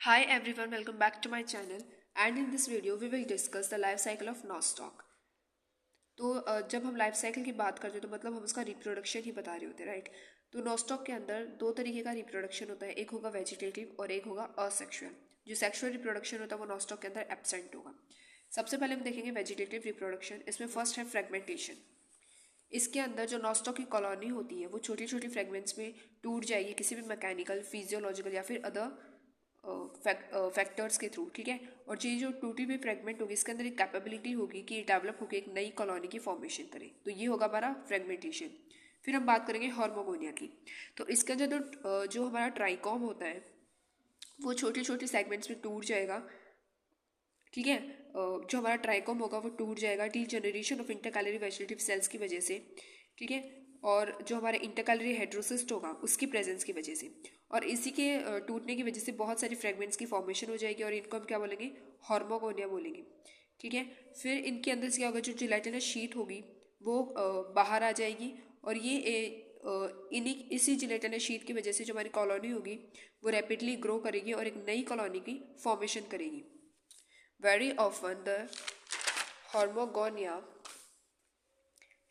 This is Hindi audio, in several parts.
Hi everyone, welcome back to my channel and in this video we will discuss the life cycle of nostoc। तो जब हम लाइफ साइकिल की बात करते हैं तो मतलब हम उसका रिप्रोडक्शन ही बता रहे होते हैं, राइट। तो नॉस्टॉक के अंदर दो तरीके का रिप्रोडक्शन होता है, एक होगा वेजिटेटिव और एक होगा असेक्सुअल। जो सेक्सुअल रिप्रोडक्शन होता है वो नॉस्टॉक के अंदर एब्सेंट होगा। सबसे पहले हम देखेंगे वेजिटेटिव रिप्रोडक्शन। इसमें फर्स्ट है फ्रेगमेंटेशन। इसके अंदर जो नॉस्टॉक की कॉलोनी होती है वो छोटी छोटी फ्रेगमेंट्स में टूट जाएगी किसी भी मैकेनिकल, फिजियोलॉजिकल या फिर अदर फैक्टर्स के थ्रू, ठीक है। और ये जो टूटी हुई फ्रेगमेंट होगी इसके अंदर एक कैपेबिलिटी होगी कि डेवलप होकर एक नई कॉलोनी की फॉर्मेशन करे, तो ये होगा हमारा फ्रेगमेंटेशन। फिर हम बात करेंगे हॉर्मोगोनिया की। तो इसके अंदर जो हमारा ट्राइकॉम होता है वो छोटी छोटी सेगमेंट्स में टूट जाएगा, ठीक है। जो हमारा ट्राइकोम होगा वो टूट जाएगा T generation of intercalary vegetative cells की वजह से, ठीक है। और जो हमारे इंटरकैलरी हेड्रोसिस्ट होगा उसकी प्रेजेंस की वजह से, और इसी के टूटने की वजह से बहुत सारी फ्रेगमेंट्स की फॉर्मेशन हो जाएगी और इनको हम क्या बोलेंगे, हॉर्मोगोनिया बोलेंगे, ठीक है। फिर इनके अंदर से क्या होगा, जो जिलेटिनस शीट होगी वो बाहर आ जाएगी और ये इन्हीं इसी जिलेटिनस शीट की वजह से जो हमारी कॉलोनी होगी वो रैपिडली ग्रो करेगी और एक नई कॉलोनी की फॉर्मेशन करेगी। वेरी ऑफन द हॉर्मोगोनिया,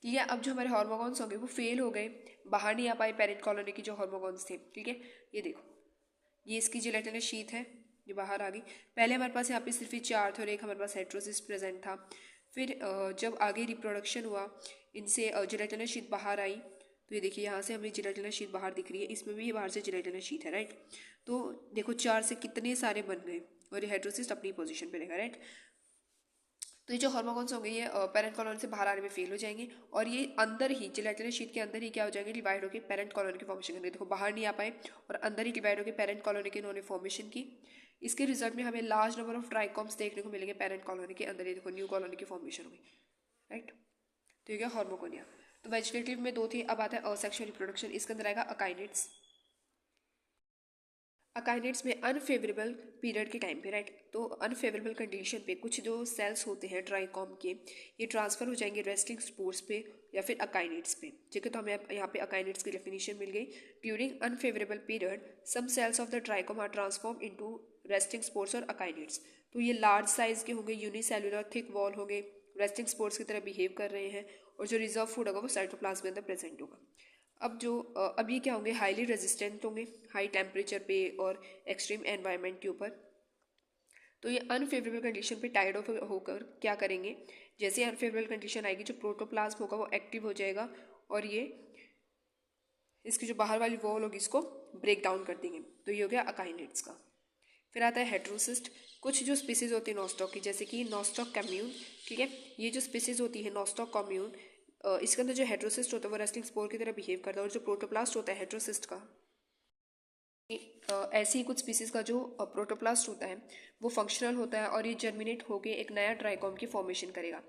ठीक है। अब जो हमारे हॉर्मोगॉन्स होंगे वो फेल हो गए, बाहर नहीं आ पाए पेरेंट कॉलोनी की जो हॉर्मोगॉन्स थे, ठीक है। ये देखो, ये इसकी जिलेटिनस शीट है, ये बाहर आ गई। पहले हमारे पास यहाँ पे सिर्फ ही चार थे और एक हमारे पास हेट्रोसिस प्रेजेंट था। फिर जब आगे रिप्रोडक्शन हुआ इनसे जिलेटिनस शीट बाहर आई, तो ये देखिए यहाँ से हमें जिलेटिनस शीट बाहर दिख रही है, इसमें भी ये बाहर से जिलेटिनस शीट है, राइट। तो देखो चार से कितने सारे बन गए और ये हेट्रोसिस्ट अपनी पोजीशन पे रहेगा, राइट। तो ये जो हॉर्मोन्स होंगे ये पेरेंट कॉलोनी से बाहर आने में फेल हो जाएंगे और ये अंदर ही जिलेटिनस शीट के अंदर ही क्या हो जाएंगे, डिवाइड होकर पेरेंट कॉलोनी की फॉर्मेशन करेंगे। देखो बाहर नहीं आ पाए और अंदर ही डिवाइड होकर पेरेंट कॉलोनी की इन्होंने फॉर्मेशन की। इसके रिजल्ट में हमें लार्ज नंबर ऑफ ट्राइकॉम्स देखने को मिलेंगे पेरेंट कॉलोनी के अंदर। ये देखो न्यू कॉलोनी की फॉर्मेशन होगी, राइट। तो ये क्या हॉर्मोगोनिया। तो वेजिटेटिव में दो थी, अब आता है असेक्सुअल रिप्रोडक्शन। इसके अंदर आएगा अकाइनेट्स। अकाइनेट्स में अनफेवरेबल पीरियड के टाइम पे, राइट। तो अनफेवरेबल कंडीशन पे कुछ जो सेल्स होते हैं ट्राइकॉम के, ये ट्रांसफर हो जाएंगे रेस्टिंग स्पोर्स पे या फिर अकाइनेट्स पे, ठीक है। तो हमें यहाँ पे अकाइनेट्स की डेफिनेशन मिल गई। During unfavourable period some cells of the trichome are transform into resting spores और अकाइनेट्स। तो ये लार्ज साइज के होंगे, यूनिसेलुलर थिक वॉल होंगे, रेस्टिंग स्पोर्स की तरह बिहेव कर रहे हैं और जो रिजर्व फूड होगा वो साइटोप्लाज्म के अंदर प्रेजेंट होगा। अब ये क्या होंगे, हाईली रेजिस्टेंट होंगे हाई टेम्परेचर पे और एक्सट्रीम एनवायरनमेंट के ऊपर। तो ये अनफेवरेबल कंडीशन पे टाइड ऑफ होकर क्या करेंगे, जैसे अनफेवरेबल कंडीशन आएगी जो प्रोटोप्लाज्म होगा वो एक्टिव हो जाएगा और ये इसकी जो बाहर वाली वॉल होगी इसको ब्रेक डाउन कर देंगे। तो ये हो गया अकाइनेट्स का। फिर आता है हेट्रोसिस्ट। कुछ जो स्पीसीज होती है नॉस्टॉक की, जैसे कि नॉस्टॉक कम्यून, ठीक है। ये जो स्पीसीज होती है नॉस्टॉक कम्यून, इसके अंदर जो हेट्रोसिस्ट होता है वो रेस्टिंग स्पोर की तरह बिहेव करता है और जो प्रोटोप्लास्ट होता है हेट्रोसिस्ट का, ऐसी ही कुछ स्पीसीज का जो प्रोटोप्लास्ट होता है वो फंक्शनल होता है और ये जर्मिनेट होकर एक नया ट्राइकॉम की फॉर्मेशन करेगा।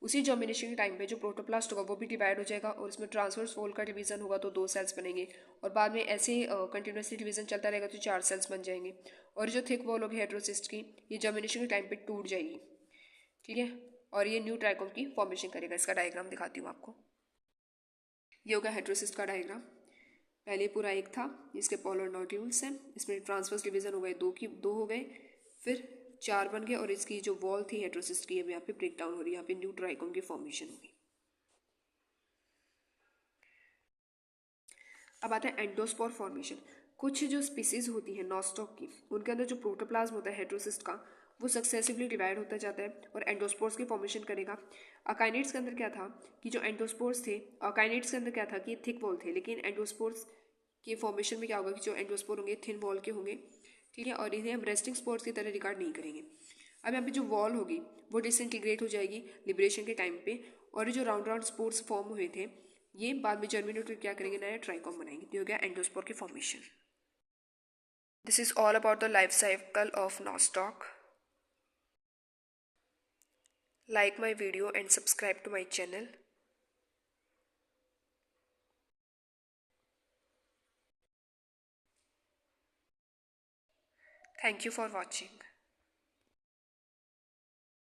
उसी जर्मिनेशन के टाइम पे जो प्रोटोप्लास्ट होगा वो भी डिवाइड हो जाएगा और इसमें ट्रांसवर्स वॉल का डिवीजन होगा तो दो सेल्स बनेंगे और बाद में ऐसे कंटिन्यूसली डिवीजन चलता रहेगा तो चार सेल्स बन जाएंगे। और जो थिक वॉल होगी हेट्रोसिस्ट की, ये जर्मिनेशन के टाइम पे टूट जाएगी, ठीक है। और ये न्यू ट्राइकॉम की फॉर्मेशन करेगा। इसका डायग्राम दिखाती हूँ आपको। ये होगा हेट्रोसिस्ट का डायग्राम। पहले पूरा एक था, इसके पोलर नोड्यूल्स हैं, इसमें ट्रांसवर्स डिवीजन हो गए, दो हो गए, फिर चार बन गए और इसकी जो वॉल थी हेट्रोसिस्ट की अब यहाँ पे ब्रेक डाउन हो रही है, यहाँ पे न्यू ट्राइकोम की फॉर्मेशन होगी। अब आता है एंडोस्पोर फॉर्मेशन। कुछ जो स्पीसीज होती है नॉस्टॉक की, उनके अंदर जो प्रोटोप्लाज्म होता है हेट्रोसिस्ट का वो सक्सेसिवली डिवाइड होता जाता है और एंडोस्पोर्स की फॉर्मेशन करेगा। अकाइनेट्स के अंदर क्या था कि जो एंडोस्पोर्स थे, अकाइनेट्स के अंदर क्या था कि थिक वॉल थे, लेकिन एंडोस्पोर्स की फॉर्मेशन में क्या होगा कि जो एंडोस्पोर होंगे थिन वॉल के होंगे, ठीक है। और इन्हें हम रेस्टिंग स्पोर्स की तरह रिगार्ड नहीं करेंगे। अब यहाँ पे जो वॉल होगी वो डिसइंटीग्रेट हो जाएगी लिबरेशन के टाइम पे और जो राउंड राउंड स्पोर्स फॉर्म हुए थे ये बाद में जर्मिनेट क्या करेंगे, नया ट्राइकॉम बनाएंगे। तो हो गया एंडोस्पोर की formation. This is all about the life cycle of nostoc. Like my video and subscribe to my channel. Thank you for watching.